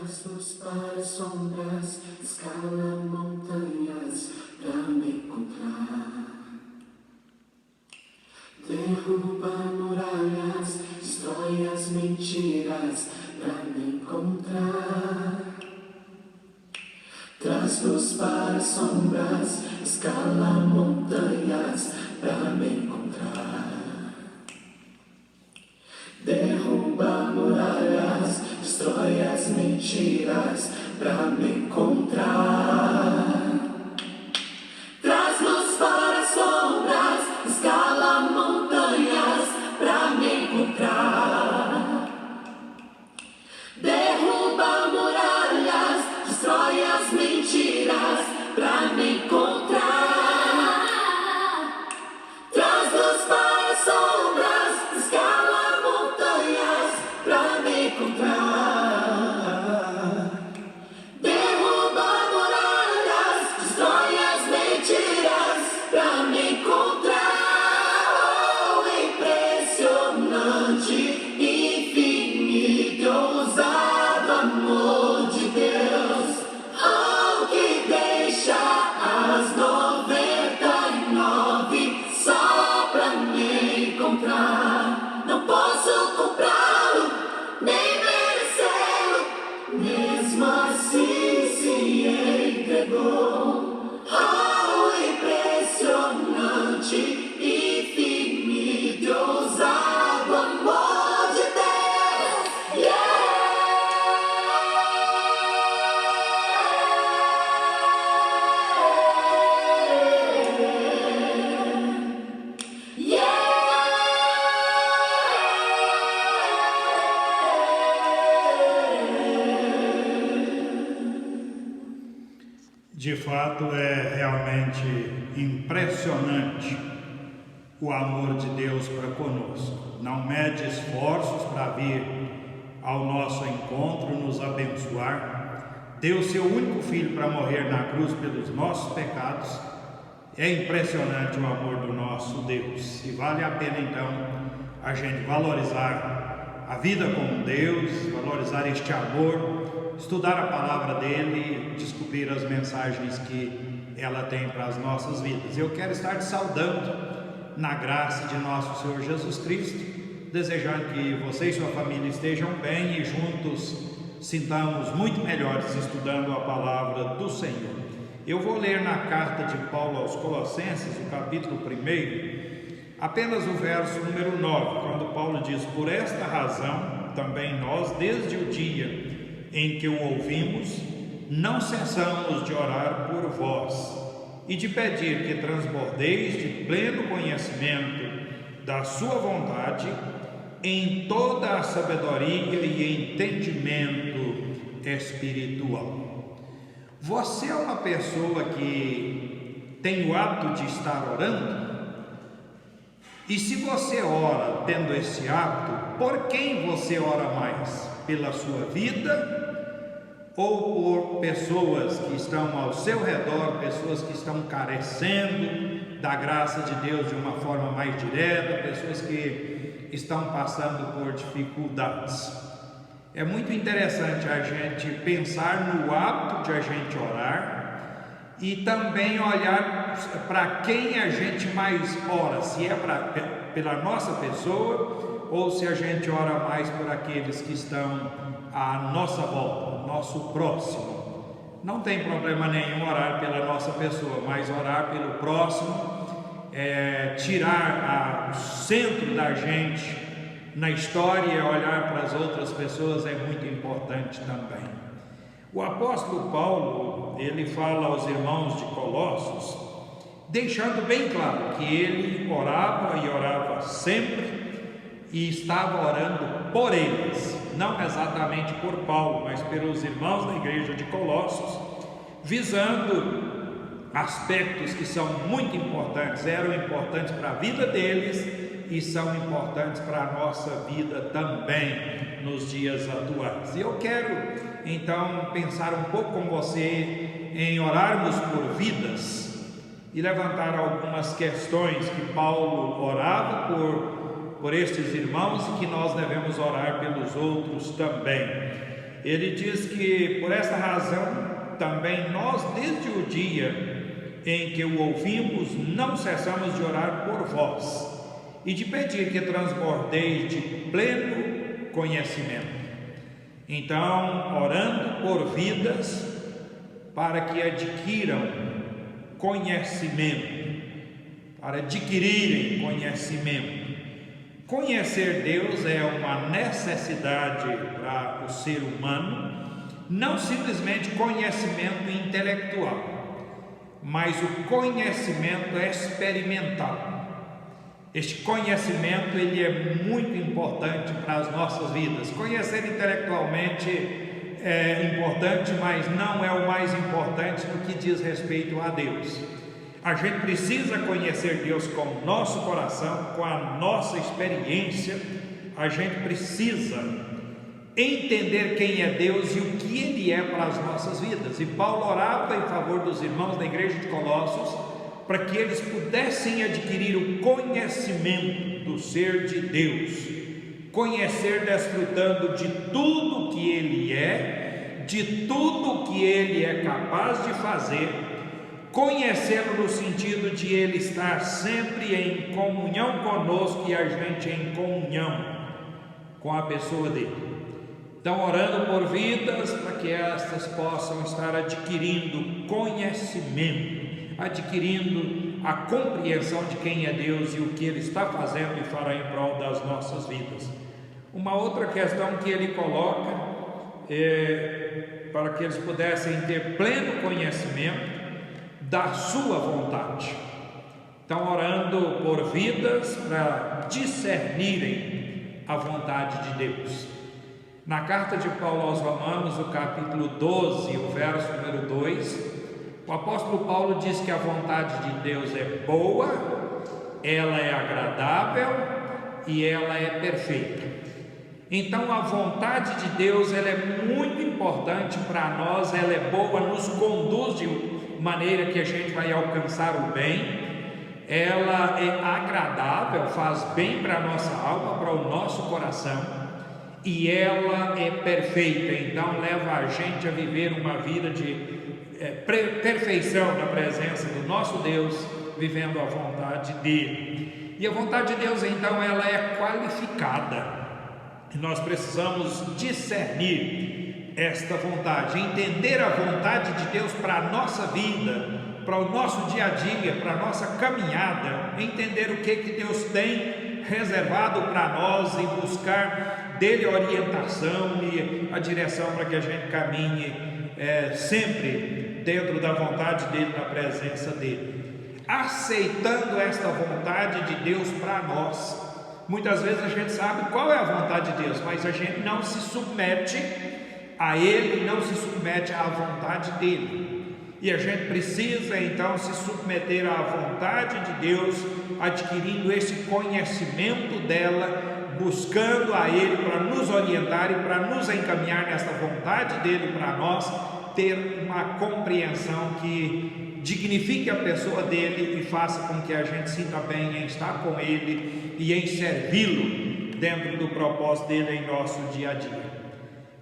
Passos para sombras, escala montanhas pra me encontrar. Derruba muralhas, destrói as mentiras pra me encontrar. Traz luz para sombras, escala montanhas pra me encontrar. Derruba muralhas, destrói as mentiras pra me encontrar. Traz luz para sombras, escala montanhas pra me encontrar. Derruba muralhas, destrói as mentiras pra me encontrar. Traz luz para sombras, escala montanhas pra me encontrar. Derruba muralhas, destrói as mentiras pra me encontrar. Oh, impressionante, infinito, ousado amor de Deus. Oh, que deixa as 99 só pra me encontrar. Não posso comprá-lo, nem merecê-lo, mesmo assim se entregou. Oh, impressionante, infinito, ousado amor de Deus. Yeah! De fato, é realmente impressionante o amor de Deus para conosco. Não mede esforços para vir ao nosso encontro, nos abençoar. Deu seu único filho para morrer na cruz pelos nossos pecados. É impressionante o amor do nosso Deus. E vale a pena então a gente valorizar a vida com Deus, valorizar este amor, estudar a palavra dele, descobrir as mensagens que ela tem para as nossas vidas. Eu quero estar te saudando na graça de nosso Senhor Jesus Cristo, desejando que você e sua família estejam bem e juntos sintamos muito melhores estudando a palavra do Senhor. Eu vou ler na carta de Paulo aos Colossenses, o capítulo 1, apenas o verso número 9, quando Paulo diz: por esta razão também nós, desde o dia em que o ouvimos, não cessamos de orar por vós e de pedir que transbordeis de pleno conhecimento da sua vontade em toda a sabedoria e entendimento espiritual. Você é uma pessoa que tem o hábito de estar orando? E se você ora tendo esse hábito, por quem você ora mais? Pela sua vida ou por pessoas que estão ao seu redor, pessoas que estão carecendo da graça de Deus de uma forma mais direta, pessoas que estão passando por dificuldades? É muito interessante a gente pensar no hábito de a gente orar e também olhar para quem a gente mais ora, se é pela nossa pessoa ou se a gente ora mais por aqueles que estão à nossa volta, nosso próximo. Não tem problema nenhum orar pela nossa pessoa, mas orar pelo próximo, tirar o centro da gente na história, olhar para as outras pessoas é muito importante também. O apóstolo Paulo, ele fala aos irmãos de Colossos, deixando bem claro que ele orava e orava sempre e estava orando por eles, não exatamente por Paulo, mas pelos irmãos da igreja de Colossos, visando aspectos que são muito importantes, eram importantes para a vida deles e são importantes para a nossa vida também nos dias atuais. E eu quero então pensar um pouco com você em orarmos por vidas e levantar algumas questões que Paulo orava por estes irmãos e que nós devemos orar pelos outros também. Ele diz que por esta razão também nós, desde o dia em que o ouvimos, não cessamos de orar por vós e de pedir que transbordeis de pleno conhecimento. Então, orando por vidas para que adquiram conhecimento, para adquirirem conhecimento. Conhecer Deus é uma necessidade para o ser humano, não simplesmente conhecimento intelectual, mas o conhecimento experimental. Este conhecimento ele é muito importante para as nossas vidas. Conhecer intelectualmente é importante, mas não é o mais importante no que diz respeito a Deus. A gente precisa conhecer Deus com o nosso coração, com a nossa experiência. A gente precisa entender quem é Deus e o que Ele é para as nossas vidas. E Paulo orava em favor dos irmãos da igreja de Colossos, para que eles pudessem adquirir o conhecimento do ser de Deus, conhecer desfrutando de tudo que Ele é, de tudo que Ele é capaz de fazer, conhecê-lo no sentido de Ele estar sempre em comunhão conosco e a gente em comunhão com a pessoa dele. Então, orando por vidas para que estas possam estar adquirindo conhecimento, adquirindo a compreensão de quem é Deus e o que Ele está fazendo e fará em prol das nossas vidas. Uma outra questão que ele coloca é para que eles pudessem ter pleno conhecimento da sua vontade. Então, orando por vidas para discernirem a vontade de Deus. Na carta de Paulo aos Romanos, o capítulo 12, o verso número 2, o apóstolo Paulo diz que a vontade de Deus é boa, ela é agradável e ela é perfeita. Então a vontade de Deus ela é muito importante para nós, ela é boa, nos conduz de maneira que a gente vai alcançar o bem, ela é agradável, faz bem para a nossa alma, para o nosso coração, e ela é perfeita, então leva a gente a viver uma vida de perfeição na presença do nosso Deus, vivendo a vontade dele. E a vontade de Deus então ela é qualificada, e nós precisamos discernir esta vontade, entender a vontade de Deus para a nossa vida, para o nosso dia a dia, para a nossa caminhada, entender o que Deus tem reservado para nós e buscar dele orientação e a direção para que a gente caminhe sempre dentro da vontade dele, na presença dele, aceitando esta vontade de Deus para nós. Muitas vezes a gente sabe qual é a vontade de Deus, mas a gente não se submete a ele, não se submete à vontade dele, e a gente precisa então se submeter à vontade de Deus, adquirindo esse conhecimento dela, buscando a ele para nos orientar e para nos encaminhar nessa vontade dele para nós, ter uma compreensão que dignifique a pessoa dele e faça com que a gente sinta bem em estar com ele e em servi-lo dentro do propósito dele em nosso dia a dia.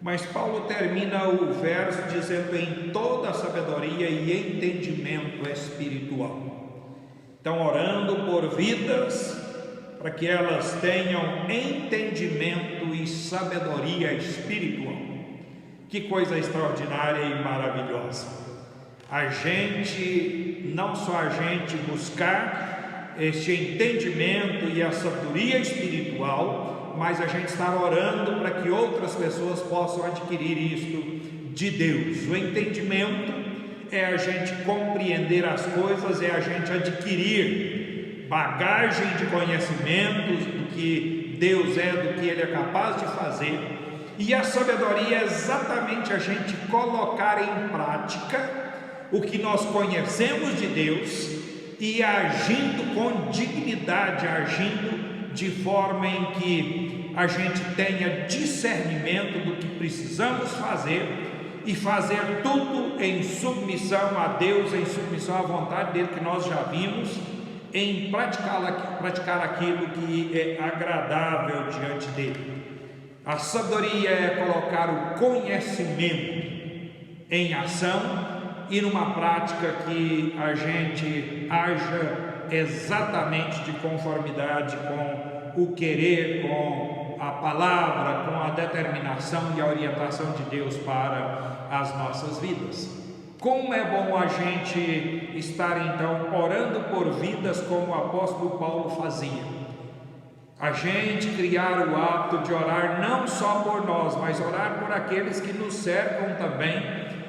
Mas Paulo termina o verso dizendo em toda a sabedoria e entendimento espiritual. Então, orando por vidas para que elas tenham entendimento e sabedoria espiritual. Que coisa extraordinária e maravilhosa. A gente, não só a gente buscar este entendimento e a sabedoria espiritual, mas a gente está orando para que outras pessoas possam adquirir isto de Deus. O entendimento é a gente compreender as coisas, é a gente adquirir bagagem de conhecimentos do que Deus é, do que Ele é capaz de fazer. E a sabedoria é exatamente a gente colocar em prática o que nós conhecemos de Deus e agindo com dignidade, agindo de forma em que a gente tenha discernimento do que precisamos fazer e fazer tudo em submissão a Deus, em submissão à vontade dele, que nós já vimos, em praticar aquilo que é agradável diante dele. A sabedoria é colocar o conhecimento em ação e numa prática que a gente haja exatamente de conformidade com o querer, com a palavra, com a determinação e a orientação de Deus para as nossas vidas. Como é bom a gente estar então orando por vidas como o apóstolo Paulo fazia. A gente criar o hábito de orar não só por nós, mas orar por aqueles que nos cercam também,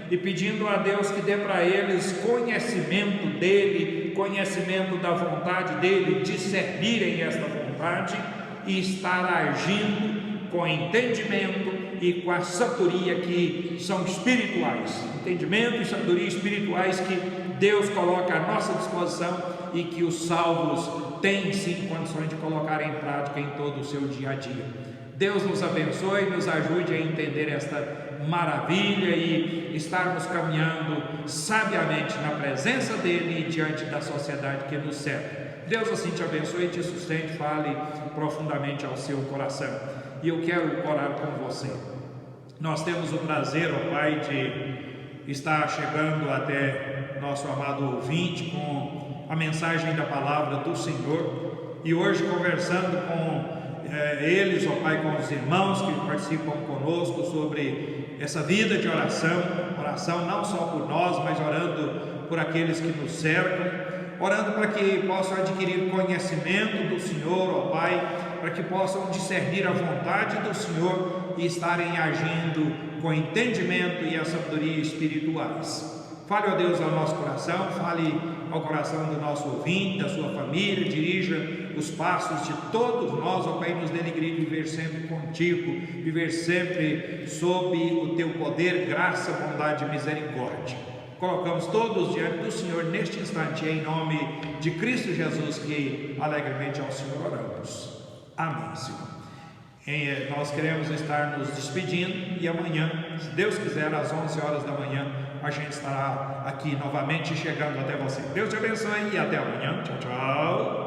e pedindo a Deus que dê para eles conhecimento dele, conhecimento da vontade dele, discernirem esta vontade e estar agindo com entendimento e com a sabedoria que são espirituais, entendimento e sabedoria espirituais que Deus coloca à nossa disposição e que os salvos têm sim condições de colocar em prática em todo o seu dia a dia. Deus nos abençoe e nos ajude a entender esta maravilha e estarmos caminhando sabiamente na presença dele e diante da sociedade que nos cerca. Deus assim te abençoe e te sustente, fale profundamente ao seu coração. E eu quero orar com você. Nós temos o prazer, ó Pai, de estar chegando até nosso amado ouvinte com a mensagem da palavra do Senhor, e hoje conversando com eles, ó Pai, com os irmãos que participam conosco sobre essa vida de oração não só por nós, mas orando por aqueles que nos cercam, orando para que possam adquirir conhecimento do Senhor, ó Pai, para que possam discernir a vontade do Senhor e estarem agindo com entendimento e a sabedoria espirituais. Fale, ó Deus, ao nosso coração, fale ao coração do nosso ouvinte, da sua família, dirija os passos de todos nós, ó Pai, nos denigre viver sempre contigo, viver sempre sob o teu poder, graça, bondade e misericórdia. Colocamos todos diante do Senhor neste instante, em nome de Cristo Jesus, que alegremente ao Senhor oramos. Amém, Senhor. Nós queremos estar nos despedindo e amanhã, se Deus quiser, às 11 horas da manhã, a gente estará aqui novamente chegando até você. Deus te abençoe e até amanhã. Tchau, tchau.